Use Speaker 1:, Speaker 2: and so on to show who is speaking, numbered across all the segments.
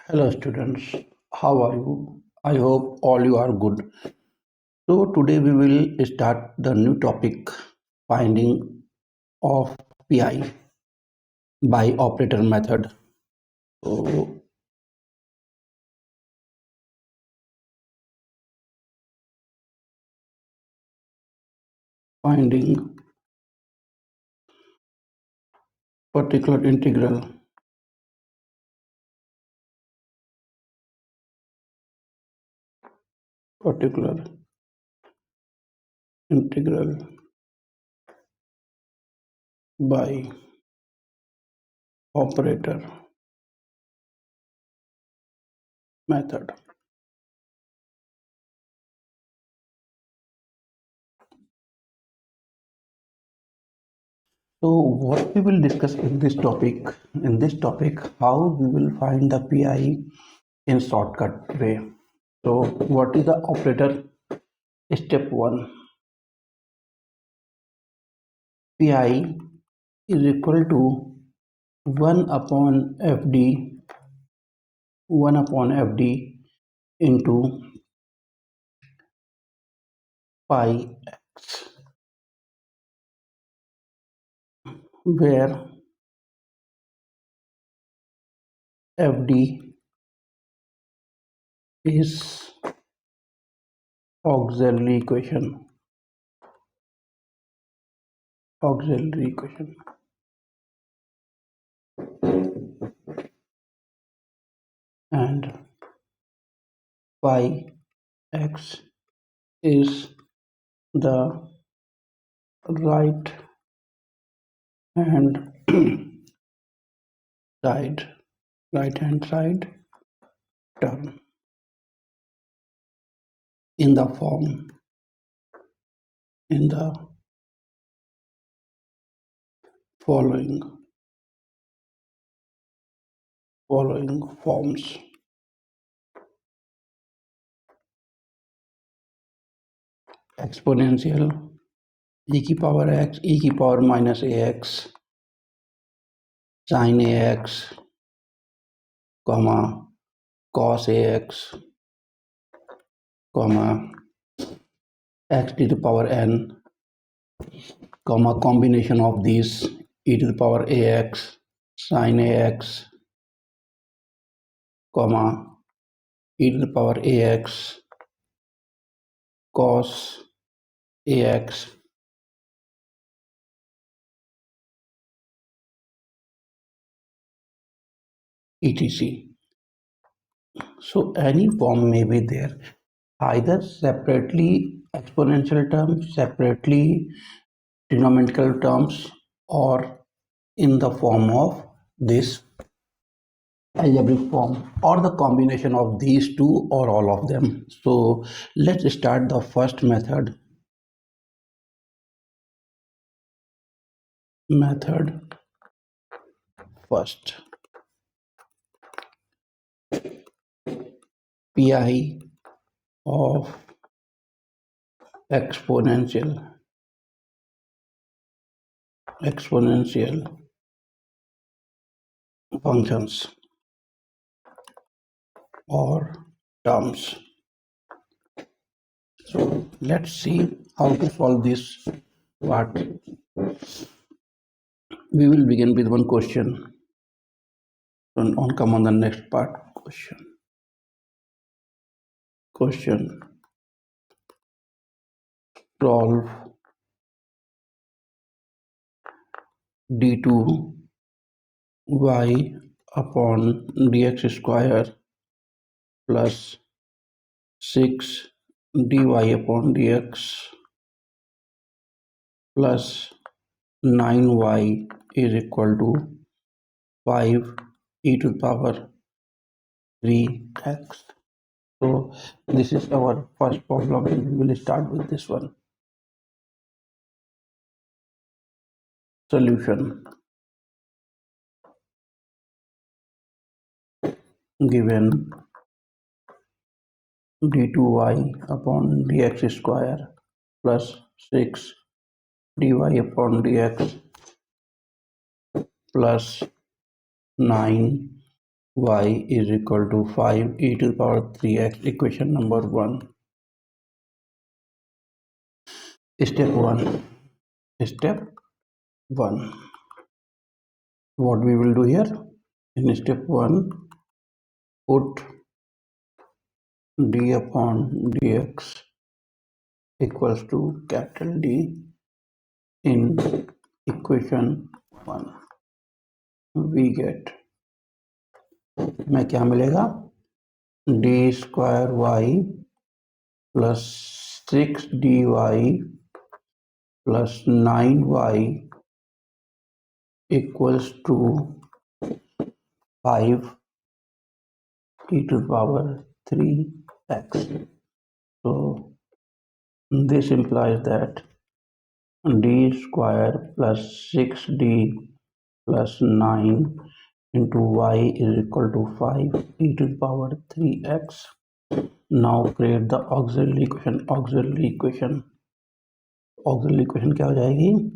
Speaker 1: Hello students, how are you? I hope all you are good. So today we will start the new topic finding of PI by operator method. So finding particular particular integral by operator method. So what we will discuss in this topic, how we will find the PI in shortcut way. So what is the operator? Step 1, Pi is equal to 1 upon Fd 1 upon Fd into pi x, where Fd is auxiliary equation auxiliary equation and pi x is the right hand side right hand side term in the form in the following forms: exponential e की power x, e की power minus ax, sin ax, comma cos ax, comma x to the power n, comma combination of these e to the power ax, sin ax, comma e to the power ax, cos ax, etc. So any form may be there, either separately exponential terms, separately trigonometrical terms, or in the form of this algebraic form, or the combination of these two or all of them. So let's start the first method first. Pi of exponential functions or terms. So let's see how to solve this part. We will begin with one question and come on the next part. Question solve d2 y upon dx square plus 6 dy upon dx plus 9y is equal to 5 e to the power 3x. So this is our first problem. We will start with this one. Solution: given d2y upon dx square plus 6 dy upon dx plus 9 y is equal to 5 e to the power 3x, equation number 1. Step 1. Step 1. What we will do here? In step 1, put d upon dx equals to capital D in equation 1. We get, में क्या मिलेगा? d square y plus 6dy plus 9y equals to 5 e to the power 3x. So this implies that d square plus 6d plus 9 into y is equal to 5 e to the power 3x. Now create the auxiliary equation. Auxiliary equation क्या हो जाएगी?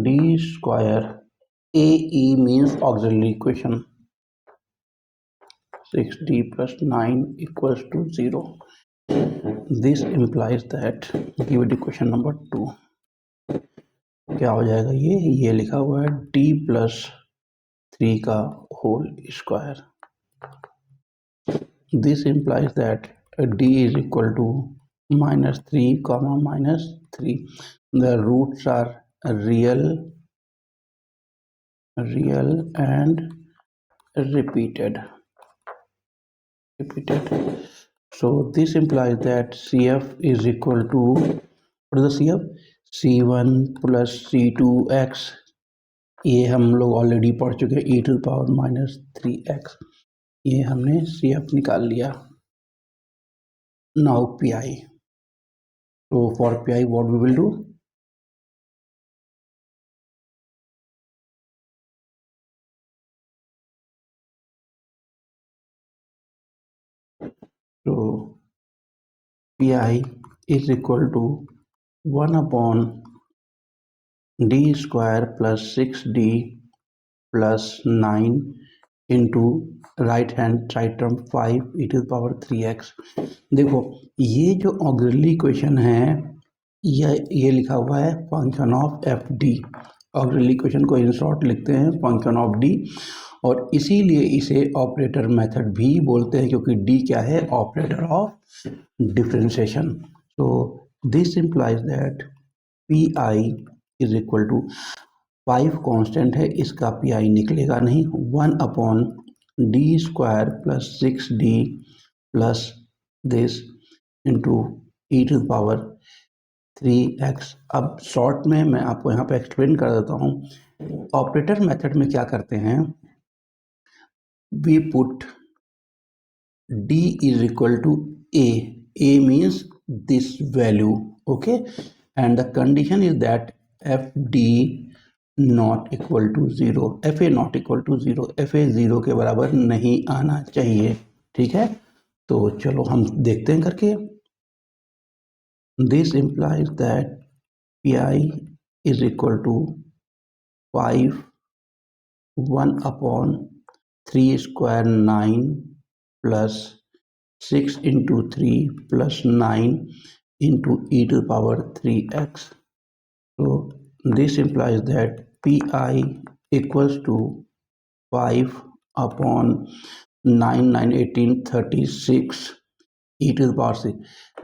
Speaker 1: d square AE means auxiliary equation, 6d plus 9 equals to 0. This implies that, give it equation number 2. क्या हो जाएगा? ये लिखा हुआ है d plus 3 का whole square. This implies that d is equal to minus 3 comma minus 3. The roots are real and repeated. So this implies that CF is equal to, what is the CF? C1 plus C2x. ये हम लोग already पढ़ चुके हैं, e to the power minus 3x. ये हमने CF निकाल लिया. Now PI. So for PI what we will do? So PI is equal to 1 upon d square plus 6d plus 9 into right hand side term 5 e to the power 3x. देखो ये जो auxiliary equation है, ये लिखा हुआ है function of F D. Auxiliary equation को in short लिखते हैं फंक्शन ऑफ डी, और इसीलिए इसे ऑपरेटर मेथड भी बोलते हैं, क्योंकि डी क्या है? Operator of differentiation. So this implies that P I is equal to 5 constant है, इसका पी आई निकलेगा नहीं. 1 upon D square plus 6d plus this into e to the power 3x. अब शॉर्ट में मैं आपको यहाँ पे एक्सप्लेन कर देता हूँ. ऑपरेटर मेथड में क्या करते हैं? We put d is equal to a means this value, okay, and the condition is that fd not equal to 0, fa not equal to 0, fa 0 के बराबर नहीं आना चाहिए. ठीक है, तो चलो हम देखते हैं करके. This implies that pi is equal to 5 1 upon 3 square 9 plus 6 into 3 plus 9 into e to the power 3x. So this implies that pi equals to 5 upon 9 9 18 36 e to the power 6.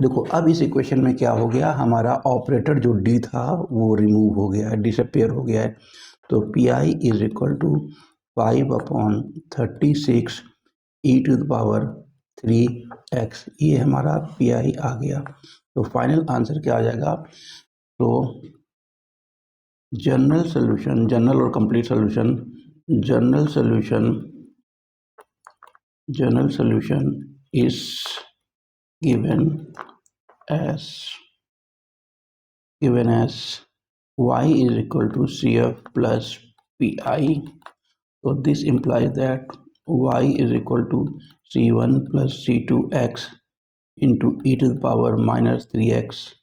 Speaker 1: देखो अब इस इक्वेशन में क्या हो गया? हमारा operator जो d था वो रिमूव हो गया है, डिसअपियर हो गया है. तो pi is equal to 5 upon 36 e to the power 3x. ये हमारा pi आ गया. तो फाइनल आंसर क्या आ जाएगा? तो जनरल सोल्यूशन, जनरल और complete solution, general solution is given as y is equal to CF plus pi. So this implies that y is equal to C1 plus C2x into e to the power minus 3x.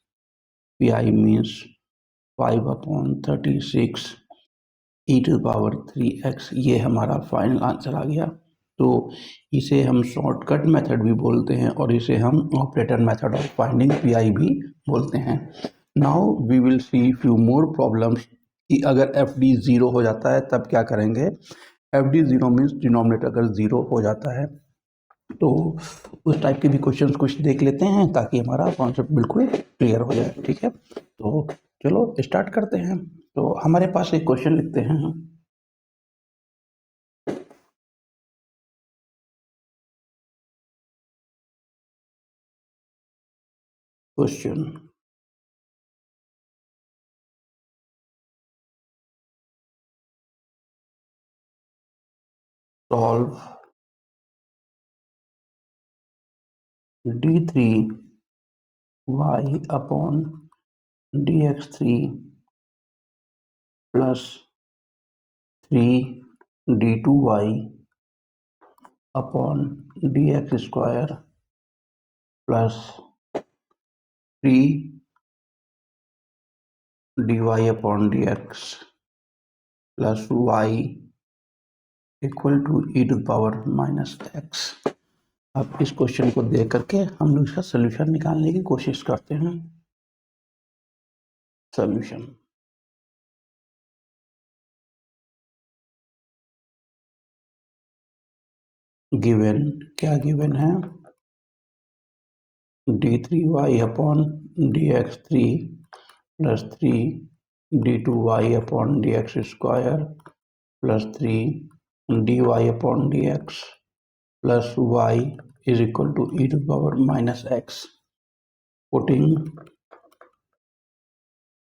Speaker 1: pi means 5 upon 36 e⁻3x, ये हमारा final answer आ गया। तो इसे हम shortcut method भी बोलते हैं और इसे हम operator method of finding P भी बोलते हैं। Now we will see few more problems कि अगर एफ डी ज़ीरो हो जाता है तब क्या करेंगे। F D zero means denominator अगर ज़ीरो हो जाता है, तो उस टाइप के भी क्वेश्चंस कुछ देख लेते हैं ताकि हमारा कॉन्सेप्ट बिल्कुल क्लियर हो जाए। ठीक है, तो चलो स्टार्ट करते हैं। तो हमारे पास एक क्वेश्चन लिखते हैं। Question solve d3y upon dx3 plus 3d2y upon dx square plus 3dy upon dx plus y equal to e⁻⁻x। अब इस क्वेश्चन को देख करके हम लोग इसका सोल्यूशन निकालने की कोशिश करते हैं। सोल्यूशन गिवन, क्या गिवन है, d3y upon dx3 plus 3d2y upon dx square plus 3dy upon dx plus y is equal to e⁻⁻x. Putting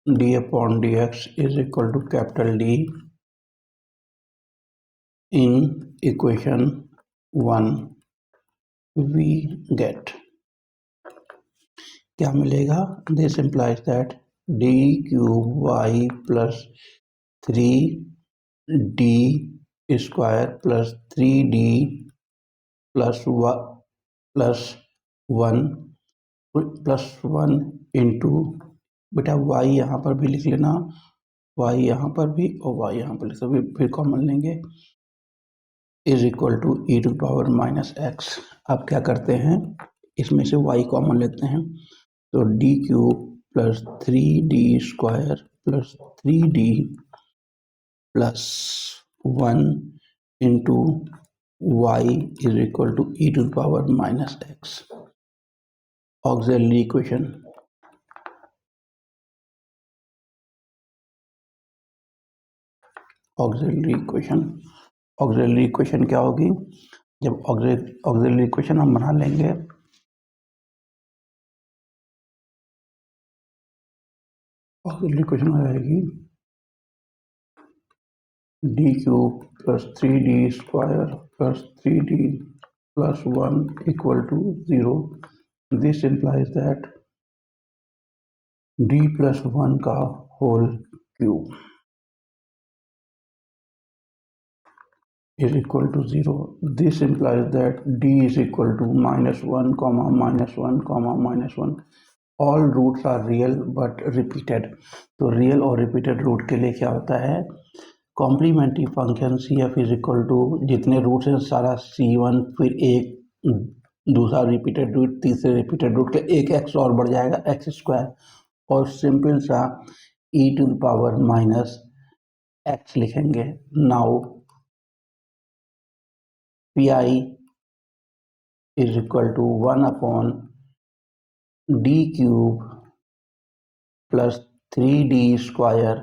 Speaker 1: d upon dx is equal to capital D in equation 1, we get क्या मिलेगा। This implies that d cube y plus 3d square plus 3d plus 1 into, बेटा y यहाँ पर भी लिख लेना, y यहाँ पर भी और y यहाँ पर सभी फिर कॉमन लेंगे, इज इक्वल टू e⁻⁻x। अब क्या करते हैं, इसमें से y कॉमन लेते हैं, तो d cube plus 3d square plus 3d plus 1 into y is equal to e⁻⁻x। Auxiliary equation, auxiliary equation क्या होगी, जब ऑक्सिलरी इक्वेशन हम बना लेंगे, ऑक्सिलरी इक्वेशन हो जाएगी d cube plus 3d square plus 3d plus 1 equal to 0। This implies that d plus 1 का whole cube is equal to 0. This implies that d is equal to -1, -1, -1. All roots are real but repeated. तो real और repeated root के लिए क्या होता है, complementary function CF is equal to जितने roots हैं सारा C1, फिर एक दूसरा रिपीटेड रूट, तीसरे रिपीटेड रूट के एक x और बढ़ जाएगा x स्क्वायर, और सिंपल सा e⁻⁻x लिखेंगे। Now pi is equal to 1 upon d cube plus 3d square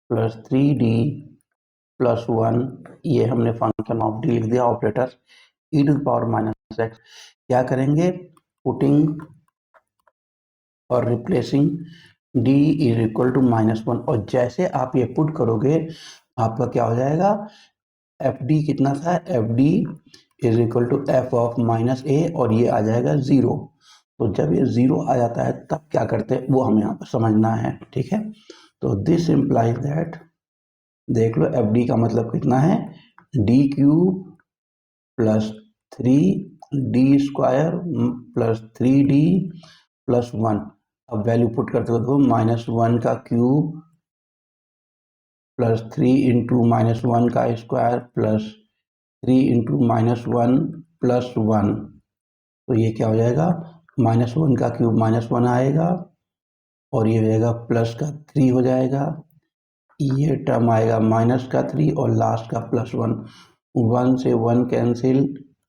Speaker 1: plus 3d plus 1, ये हमने फंक्शन ऑफ डी लिख दिया, ऑपरेटर e⁻⁻x। क्या करेंगे, पुटिंग और replacing d is equal to -1, और जैसे आप ये पुट करोगे आपका क्या हो जाएगा, एफ डी कितना था, F D is equal to F of -a, और ये आ जाएगा 0। तो जब ये 0 आ जाता है तब क्या करते हैं वो हमें यहाँ पर समझना है। ठीक है, तो दिस इम्प्लाइज दैट, देख लो एफ डी का मतलब कितना है, D cube plus 3d square plus 3d plus 1। अब वैल्यू पुट करते हो तो -1 का क्यूब प्लस 3 इंटू -1 का स्क्वायर प्लस 3 इंटू -1 प्लस 1, तो ये क्या हो जाएगा, -1 का क्यूब -1 आएगा और ये हो जाएगा प्लस का 3 हो जाएगा, ये टर्म आएगा -3 और लास्ट का +1, 1 से 1 कैंसिल,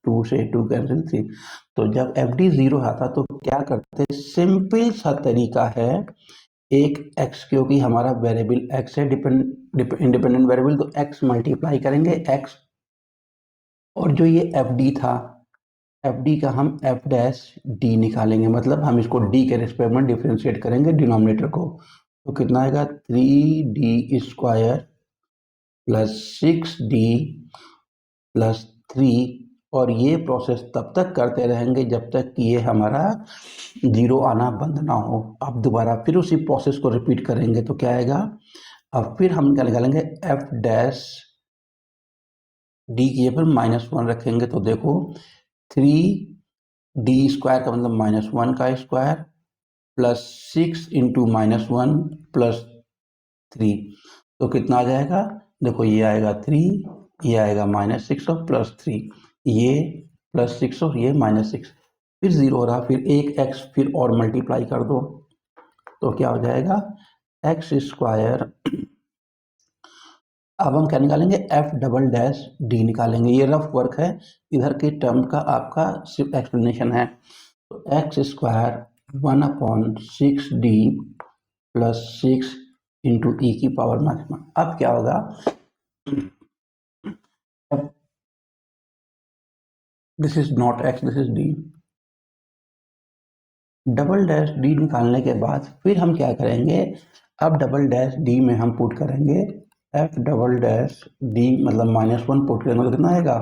Speaker 1: 2 से 2 कैंसिल, 3। तो जब FD 0 आता तो क्या करते, सिंपल सा तरीका है, एक x, क्योंकि हमारा वेरिएबल x है, इंडिपेंडेंट वेरिएबल, तो x मल्टीप्लाई करेंगे x, और जो ये FD था, FD का हम f डैश d निकालेंगे, मतलब हम इसको d के रिस्पेक्ट में डिफ्रेंशिएट करेंगे डिनोमिनेटर को, तो कितना आएगा 3d square plus 6d plus 3, और ये प्रोसेस तब तक करते रहेंगे जब तक कि ये हमारा 0 आना बंद ना हो। अब दोबारा फिर उसी प्रोसेस को रिपीट करेंगे तो क्या आएगा, अब फिर हम क्या निकालेंगे, f डैश d की जगह -1 रखेंगे, तो देखो 3d स्क्वायर का मतलब -1 का स्क्वायर प्लस 6 इंटू -1 प्लस 3, तो कितना आ जाएगा, देखो ये आएगा 3, ये आएगा -6 और प्लस 3, ये +6 और ये -6, फिर 0 हो रहा, फिर एक x फिर और मल्टीप्लाई कर दो, तो क्या हो जाएगा x स्क्वायर, अब हम क्या निकालेंगे, f डबल डैश d निकालेंगे, ये रफ वर्क है, इधर के टर्म का आपका सिर्फ एक्सप्लेनेशन है, तो x square 1/6d plus 6 into e की पावर मैक्सिमम। अब क्या होगा, this is not x, this is d, double dash d निकालने के बाद फिर हम क्या करेंगे, अब डबल डैश d में हम पुट करेंगे f डबल डैश d, मतलब -1 पुट करेंगे तो कितना आएगा,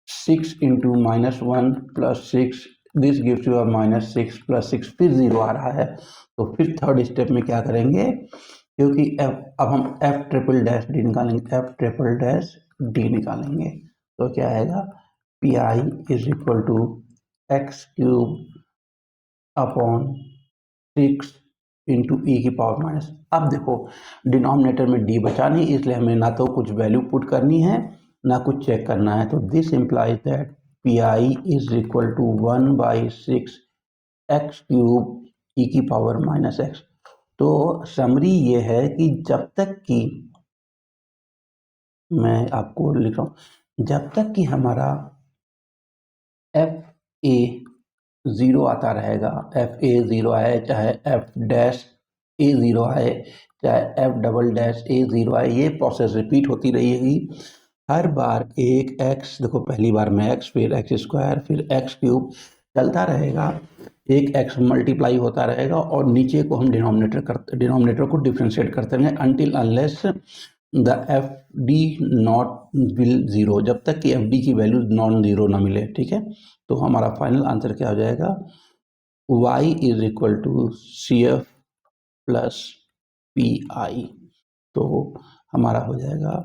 Speaker 1: 6 into -1 plus 6, this gives you -6 plus 6, फिर 0 आ रहा है, तो फिर थर्ड स्टेप में क्या करेंगे, क्योंकि अब हम f ट्रिपल डैश d निकालेंगे, f ट्रिपल डैश d निकालेंगे, तो क्या आएगा, PI is equal to x³ upon 6 into e की पावर माइनस। अब देखो डिनोमिनेटर में d बचा नहीं, इसलिए हमें ना तो कुछ वैल्यू पुट करनी है ना कुछ चेक करना है, तो this implies that PI is equal to 1/6 x³ e की पावर -x। तो समरी ये है कि जब तक कि, मैं आपको लिख रहा हूँ, जब तक कि हमारा FA 0 आता रहेगा, FA 0 आए, चाहे F डैश A 0 आए, चाहे F डबल डैश A 0 आए, ये प्रोसेस रिपीट होती रहेगी, हर बार एक x, देखो पहली बार में x, फिर x स्क्वायर, फिर x³ चलता रहेगा, एक x मल्टीप्लाई होता रहेगा और नीचे को हम डिनोमिनेटर को डिफ्रेंशिएट करते रहेंगे until unless the FD not will 0, जब तक कि FD की वैल्यू नॉन 0 ना मिले, ठीक है। तो हमारा फाइनल आंसर क्या हो जाएगा, y is equal to CF plus PI, तो हमारा हो जाएगा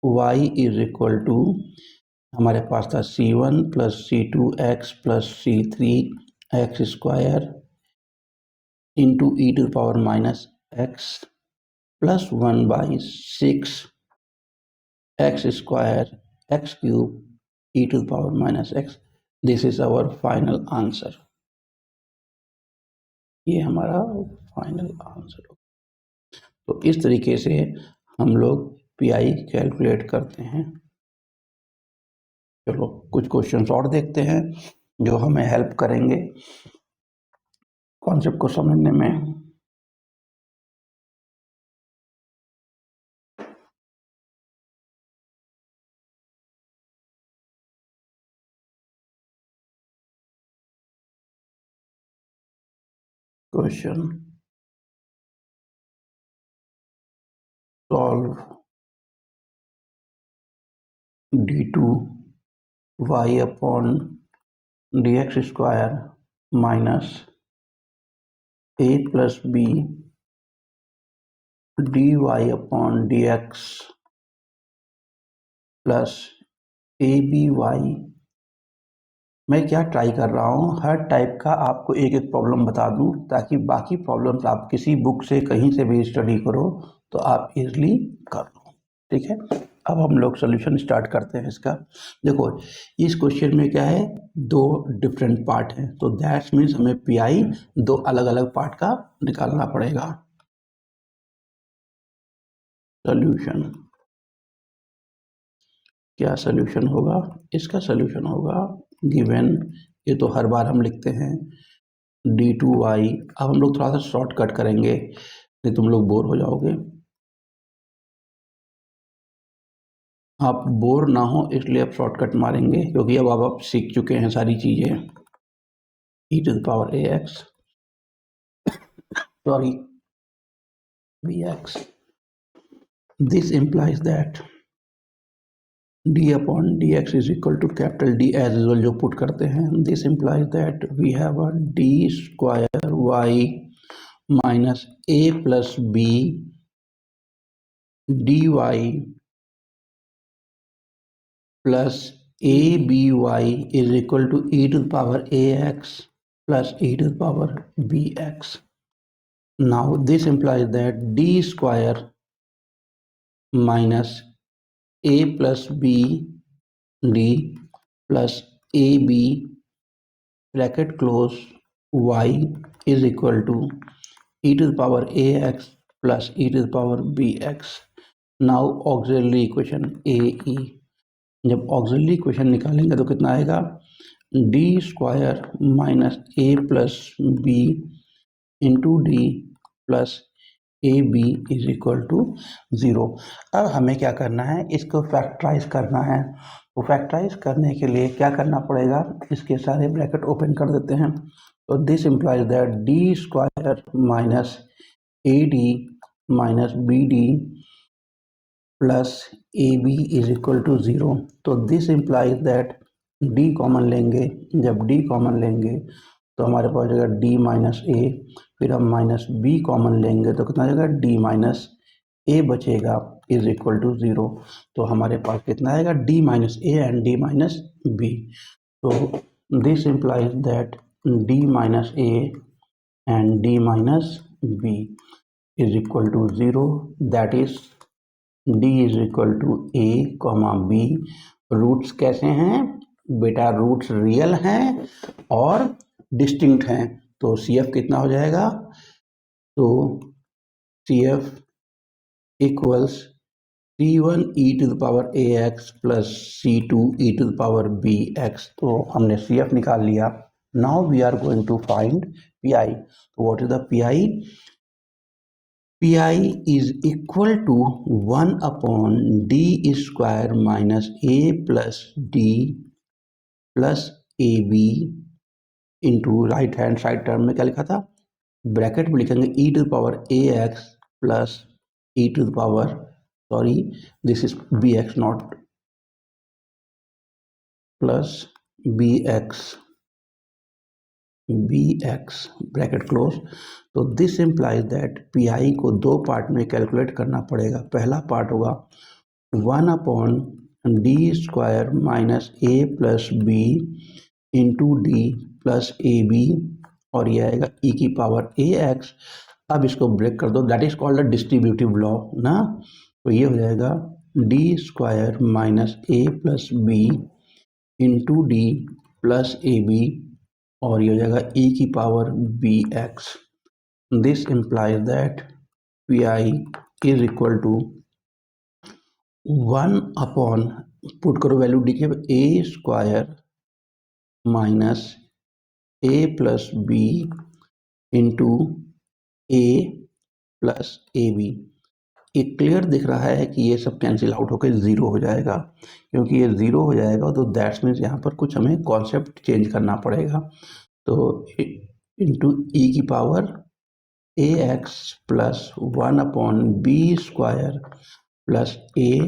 Speaker 1: y इज इक्वल टू, हमारे पास था C1 plus C2x plus C3 x square into e to power -x plus 1/6 x square x³ e to the power -x। This is our final answer, ये हमारा final answer हो। तो इस तरीके से हम लोग PI कैलकुलेट करते हैं। चलो कुछ क्वेश्चंस और देखते हैं जो हमें हेल्प करेंगे कॉन्सेप्ट को समझने में। Question solve d2y upon dx square minus a plus b dy upon dx plus ABY। मैं क्या ट्राई कर रहा हूँ, हर टाइप का आपको एक एक प्रॉब्लम बता दूँ ताकि बाकी प्रॉब्लम्स आप किसी बुक से कहीं से भी स्टडी करो तो आप इजली कर लो। ठीक है, अब हम लोग सोल्यूशन स्टार्ट करते हैं इसका। देखो इस क्वेश्चन में क्या है, दो डिफरेंट पार्ट हैं, तो दैट मीन्स हमें पीआई दो अलग अलग पार्ट का निकालना पड़ेगा। सोल्यूशन, क्या सोल्यूशन होगा, इसका सोल्यूशन होगा गिवन, ये तो हर बार हम लिखते हैं d2y। अब हम लोग थोड़ा सा शॉर्टकट करेंगे, नहीं तुम लोग बोर हो जाओगे। आप बोर ना हो इसलिए आप शॉर्टकट मारेंगे, क्योंकि अब आप सीख चुके हैं सारी चीज़ें। e to the power ax, sorry, bx, this implies that d upon dx is equal to capital D as usual जो पुट करते हैं। this implies that we have a d square y minus a plus b dy plus aby is equal to e to the power ax plus e to the power bx. Now this implies that d square minus a plus b d plus ab bracket close y is equal to e to the power ax plus e to the power bx. Now auxiliary equation AE, जब auxiliary equation निकालेंगे तो कितना आएगा, D square minus A plus B into D plus A B is equal to 0। अब हमें क्या करना है, इसको फैक्टराइज करना है। तो फैक्टराइज करने के लिए क्या करना पड़ेगा, इसके सारे ब्रैकेट ओपन कर देते हैं। तो this implies that D square minus A D minus B D plus A B is equal to 0। तो this implies that D common लेंगे, जब डी कॉमन लेंगे तो हमारे पास हो जाएगा डी माइनस ए, फिर हम माइनस बी कॉमन लेंगे तो कितना हो जाएगा, डी माइनस ए बचेगा इज इक्वल टू 0। तो हमारे पास कितना आएगा, D minus A and D minus B. तो this implies that D minus A and D minus B is equal to 0, that is d is equal to A comma B. Roots कैसे हैं बेटा, roots real हैं और distinct हैं। तो CF कितना हो जाएगा, तो CF equals C1 e to the power ax plus C2 e to the power bx। तो हमने CF निकाल लिया। Now we are going to find PI। तो what is the PI, PI is equal to 1 upon d square minus a plus d plus ab into right hand side term में क्या लिखा था, bracket में लिखेंगे e to the power ax plus e to the power, sorry this is bx not plus bx bracket close. तो this implies that PI को दो part में कैलकुलेट करना पड़ेगा। पहला पार्ट होगा 1 upon D square minus A plus B into D plus A B, और ये आएगा e की पावर ax। अब इसको ब्रेक कर दो, that is called the distributive law ना। तो ये हो जाएगा D square minus A plus B into D plus A B, और ये हो जाएगा e की power bx। This implies that PI is equal to 1 upon, put करो वैल्यू डी के, A square minus A plus B into A plus A B. ये clear दिख रहा है कि ये सब कैंसिल आउट होकर 0 हो जाएगा। क्योंकि ये 0 हो जाएगा तो दैट्स मीन्स यहाँ पर कुछ हमें कॉन्सेप्ट चेंज करना पड़ेगा। तो इंटू ई की power ax plus 1 upon B square plus A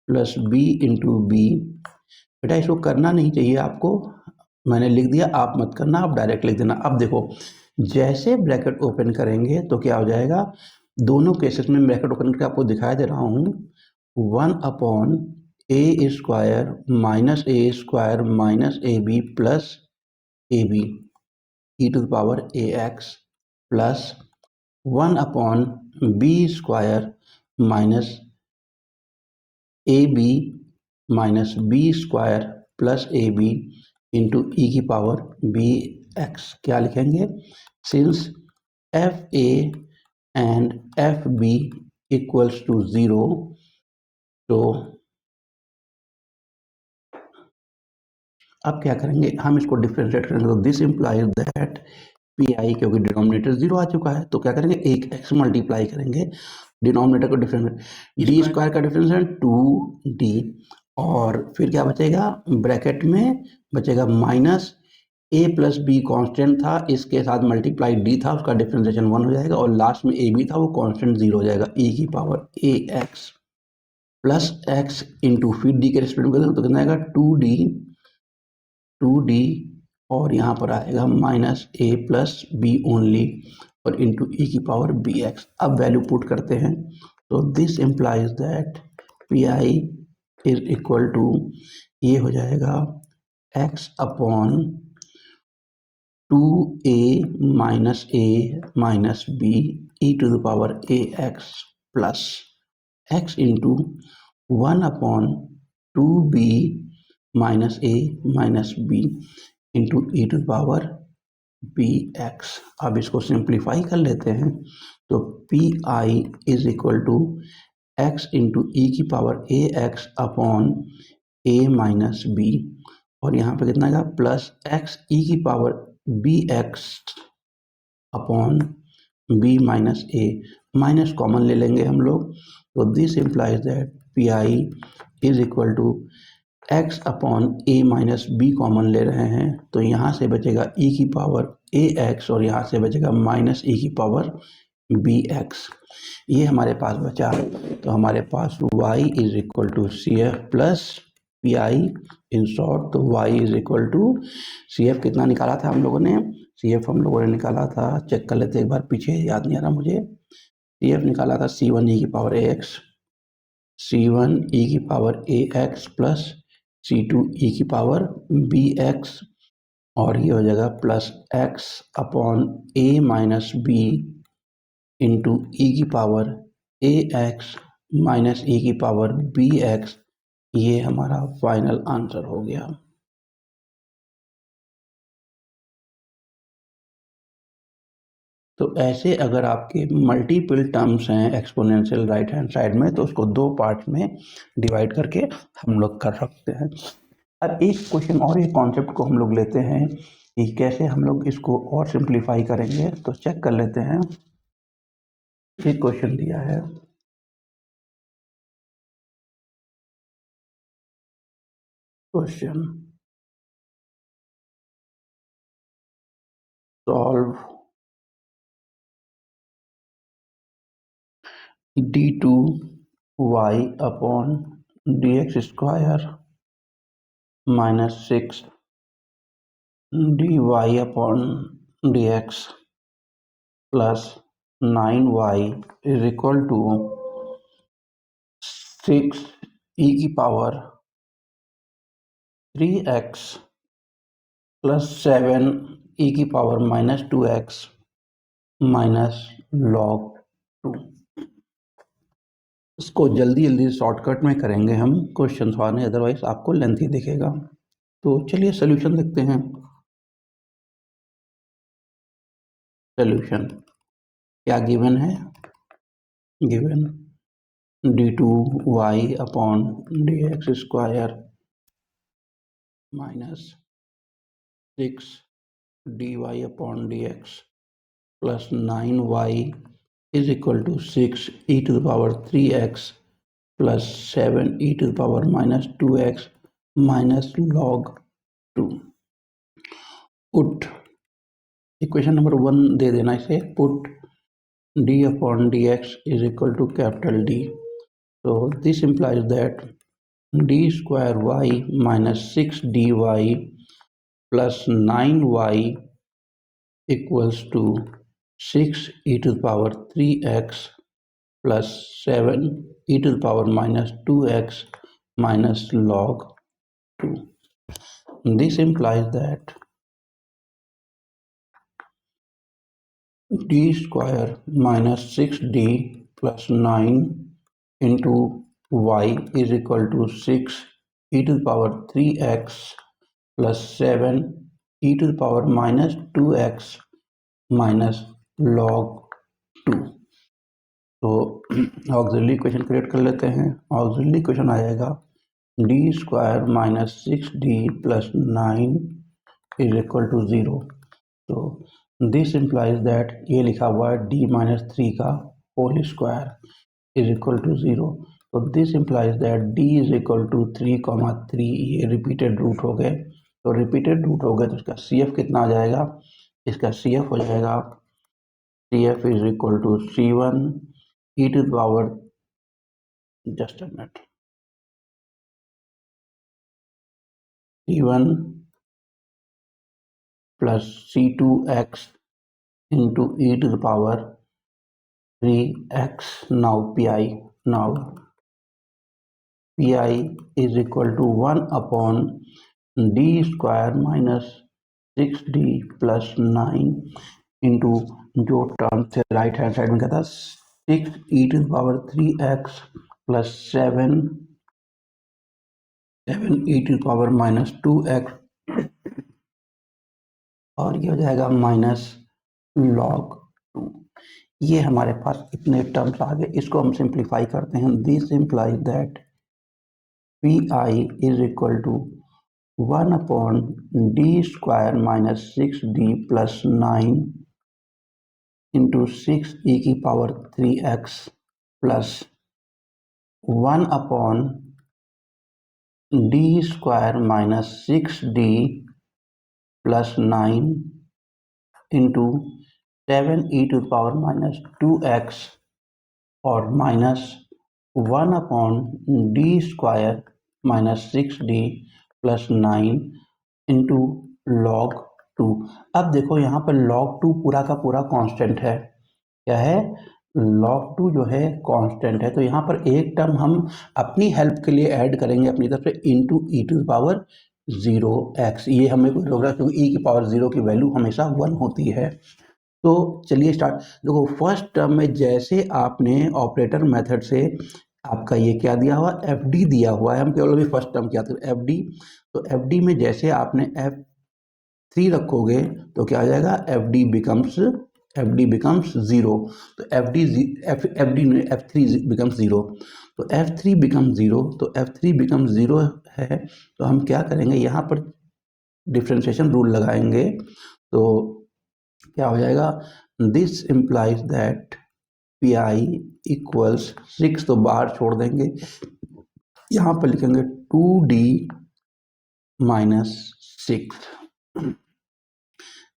Speaker 1: plus B into B. बेटा इसको करना नहीं चाहिए आपको, मैंने लिख दिया, आप मत करना, आप डायरेक्ट लिख देना। अब देखो जैसे ब्रैकेट ओपन करेंगे तो क्या हो जाएगा, दोनों केसेस में ब्रैकेट ओपन करके आपको दिखाई दे रहा हूँ, 1 upon A square minus A B plus A B e to the power ax plus 1 upon B square minus A B minus B square plus A B into e की power B X. क्या लिखेंगे? Since F A and F B equals to 0, तो अब क्या करेंगे, हम इसको differentiate करेंगे। तो दिस इम्प्लाइज दैट पी आई, क्योंकि डिनोमिनेटर 0 आ चुका है, तो क्या करेंगे, एक एक्स मल्टीप्लाई करेंगे डिनोमिनेटर को डिफरेंशिएट, डी स्क्वायर का डिफरेंशिएट 2d, और फिर क्या बचेगा, ब्रैकेट में बचेगा minus A plus B constant था, इसके साथ मल्टीप्लाई डी था, उसका डिफरेंशिएशन 1 हो जाएगा, और लास्ट में ए बी था, वो कॉन्स्टेंट 0 हो जाएगा, ई की पावर ए एक्स प्लस एक्स इंटू, फिर डी के रेस्पेक्ट में तो कितना आएगा 2d, और यहाँ पर आएगा minus A plus B only, और इंटू ई की पावर बी एक्स। अब वैल्यू पुट करते हैं, तो this implies that P I is equal to, ये हो जाएगा x upon 2a minus B e to the power A x plus x into 1 upon 2b minus A minus B into e to the power B x. अब इसको simplify कर लेते हैं, तो P I is equal to X into e की power ए X upon ए minus B, और यहाँ पे कितना आएगा प्लस एक्स ई की power B X upon B minus A, minus common ले लेंगे हम लोग, तो this implies that P I is equal to X upon A minus B common ले रहे हैं, तो यहाँ से बचेगा ई की पावर ए एक्स, और यहाँ से बचेगा माइनस ई की पावर बी एक्स। ये हमारे पास बचा, तो हमारे पास y is equal to C F plus P I, in short तो y is equal to C F कितना निकाला था हम लोगों ने, सी एफ हम लोगों ने निकाला था, चेक कर लेते एक बार, पीछे याद नहीं आ रहा मुझे, सी एफ निकाला था सी वन ई की पावर ए एक्स, सी वन ई की पावर ए x plus C two e की पावर बी एक्स, और ये हो जाएगा प्लस एक्स अपॉन ए माइनस बी इंटू ई की पावर ए एक्स माइनस ई की पावर बी एक्स। ये हमारा फाइनल आंसर हो गया। तो ऐसे अगर आपके मल्टीपल टर्म्स हैं एक्सपोनेंशियल राइट हैंड साइड में, तो उसको दो पार्ट में डिवाइड करके हम लोग कर सकते हैं। अब एक क्वेश्चन और, एक कॉन्सेप्ट को हम लोग लेते हैं कि कैसे हम लोग इसको और सिंप्लीफाई करेंगे, तो चेक कर लेते हैं। एक क्वेश्चन दिया है, question solve d2y upon dx square minus 6 dy upon dx plus 9y is equal to 6 e की पावर 3x प्लस 7 e की power minus 2x minus log 2। इसको जल्दी जल्दी शॉर्टकट में करेंगे हम क्वेश्चन सॉल्व, अदरवाइज आपको लेंथी दिखेगा। तो चलिए सोल्यूशन देखते हैं। सोल्यूशन क्या गिवन है, given d2y upon dx square minus 6 dy upon dx plus 9y is equal to 6 e to the power 3x plus 7 e to the power minus 2x minus log 2। Put equation number 1 दे देना इसे, put d upon dx is equal to capital D, so this implies that d square y minus 6dy plus 9y equals to 6 e to the power 3x plus 7 e to the power minus 2x minus log 2. This implies that d square minus 6d plus 9 into y is equal to 6 e to the power 3x plus 7 e to the power minus 2x minus log 2। तो auxiliary equation create कर लेते हैं। Auxiliary equation आ जाएगा D square minus 6d plus 9 is equal to 0। तो this implies that ये लिखा हुआ है d माइनस 3 का whole square is equal to 0। तो this implies that d is equal to 3,3। ये रिपीटेड रूट हो गए, तो रिपीटेड रूट हो गए तो इसका CF कितना आ जाएगा? इसका CF हो जाएगा CF is equal to C1 e to the power, just a minute, C1 plus C2x into e to the power 3x. Now pi is equal to 1 upon d square minus 6d plus 9 into जो term थे right hand side में क्या था 6 e to the power 3x plus 7 e to the power minus 2x और ये हो जाएगा minus log 2। ये हमारे पास इतने टर्म्स आ गए, इसको हम सिंप्लीफाई करते हैं। This implies that pi is equal to 1 upon D square minus 6d plus 9 into 6 e की power 3x plus 1 upon D square minus 6d plus 9 into 7 e to the power minus 2x और minus 1 upon D square minus 6d plus 9 into log 2। अब देखो यहाँ पर log 2 पूरा का पूरा constant है। क्या है? log 2 जो है कांस्टेंट है। तो यहाँ पर एक टर्म हम अपनी हेल्प के लिए ऐड करेंगे अपनी तरफ से into e to the power 0x। ये हमें कोई रोक रहा है क्योंकि ई की पावर 0 की वैल्यू हमेशा 1 होती है। तो चलिए स्टार्ट। देखो फर्स्ट टर्म में जैसे आपने ऑपरेटर मेथड से आपका ये क्या दिया हुआ FD दिया हुआ है, हम केवल अभी फर्स्ट टर्म किया था FD। तो FD में जैसे आपने F3 रखोगे तो क्या आ जाएगा FD बिकम्स 0। तो F3 बिकम्स 0। तो F3 बिकम्स 0, तो F3 बिकम्स 0 है। तो हम क्या करेंगे यहाँ पर डिफ्रेंशिएशन रूल लगाएंगे। तो क्या हो जाएगा? This implies that pi equals 6, तो बाहर छोड़ देंगे, यहाँ पर लिखेंगे 2d minus 6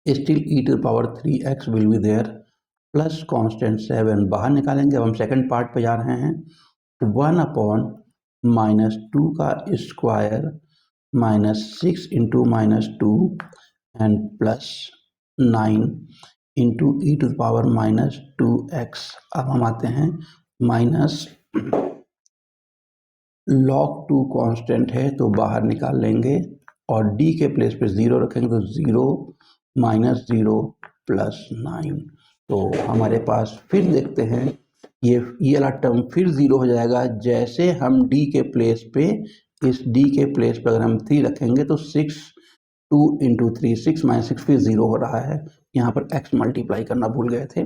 Speaker 1: still e to the power 3x will be there plus constant 7 बाहर निकालेंगे। अब हम सेकंड पार्ट पे जा रहे हैं। 1 अपॉन माइनस 2 का square minus 6 into minus 2 and plus 9 into e to the power minus 2x। अब हम आते हैं माइनस log 2 कांस्टेंट है तो बाहर निकाल लेंगे और d के प्लेस पे 0 रखेंगे तो 0 माइनस 0 प्लस 9। तो हमारे पास फिर देखते हैं ये वाला टर्म फिर 0 हो जाएगा जैसे हम d के प्लेस पे, इस d के प्लेस पे अगर हम 3 रखेंगे तो 6 2 इंटू 3 6 माइनस 6 फिर 0 हो रहा है। यहाँ पर x मल्टीप्लाई करना भूल गए थे।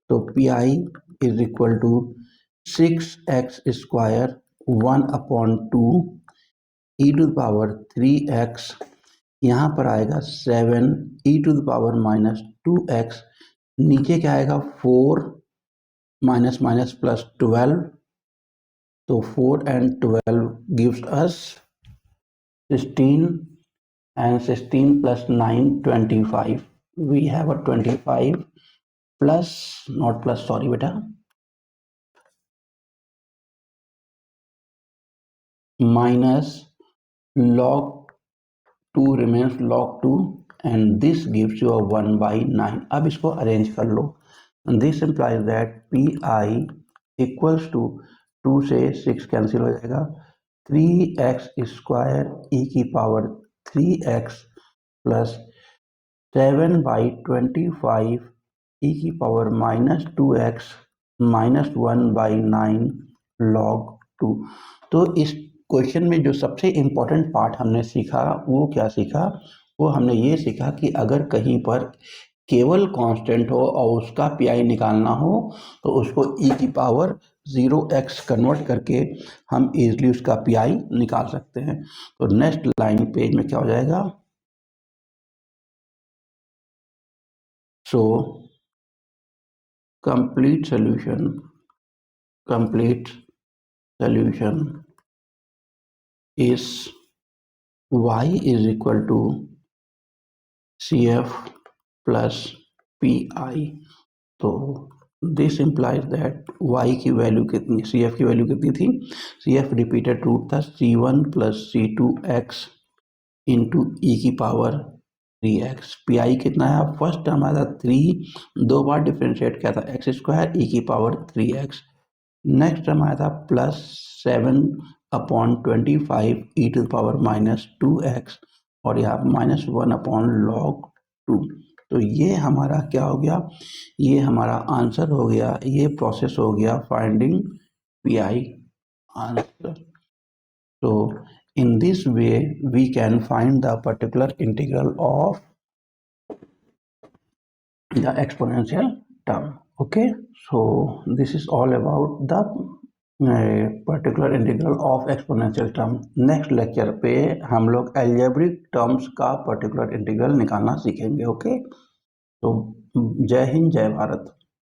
Speaker 1: तो pi is equal to 6x square 1 upon 2 e to the power 3x, यहाँ पर आएगा 7 e to the power minus 2x, नीचे क्या आएगा 4 माइनस माइनस प्लस 12। तो 4 and 12 gives us 16 and 16 plus 9 25। we have a 25 plus, not plus, sorry beta, minus log 2 remains log 2 and this gives you a 1 by 9। अब इसको arrange कर लो। This implies that pi equals to 2 से 6 cancel हो जाएगा 3x square e की power 3x plus 7 by 25 e की power minus 2x minus 1 by 9 log 2। तो इस क्वेश्चन में जो सबसे इम्पोर्टेंट पार्ट हमने सीखा वो क्या सीखा, वो हमने ये सीखा कि अगर कहीं पर केवल कांस्टेंट हो और उसका पी निकालना हो तो उसको e की पावर 0x कन्वर्ट करके हम इजीली उसका पी निकाल सकते हैं। तो नेक्स्ट लाइन पेज में क्या हो जाएगा, so complete solution is y is equal to CF plus PI। तो दिस इम्प्लाइज दैट y की वैल्यू कितनी, CF की वैल्यू कितनी थी, CF रिपीटेड रूट था C1 plus C2x into e की पावर 3x। PI कितना है, फर्स्ट टर्म आया था 3, 2 बार डिफ्रेंशिएट किया था x स्क्वायर ई की पावर 3x। नेक्स्ट टर्म आया था plus 7/25 e to the power -2x और यहाँ -1/log 2। तो ये हमारा क्या हो गया, ये हमारा आंसर हो गया, ये प्रोसेस हो गया फाइंडिंग PI आंसर। तो in this way we can find the particular integral of the exponential term। Okay, so this is all about the particular integral of exponential term. Next lecture पे हम लोग algebraic terms का particular integral निकालना सीखेंगे। Okay, तो जय हिंद, जय भारत।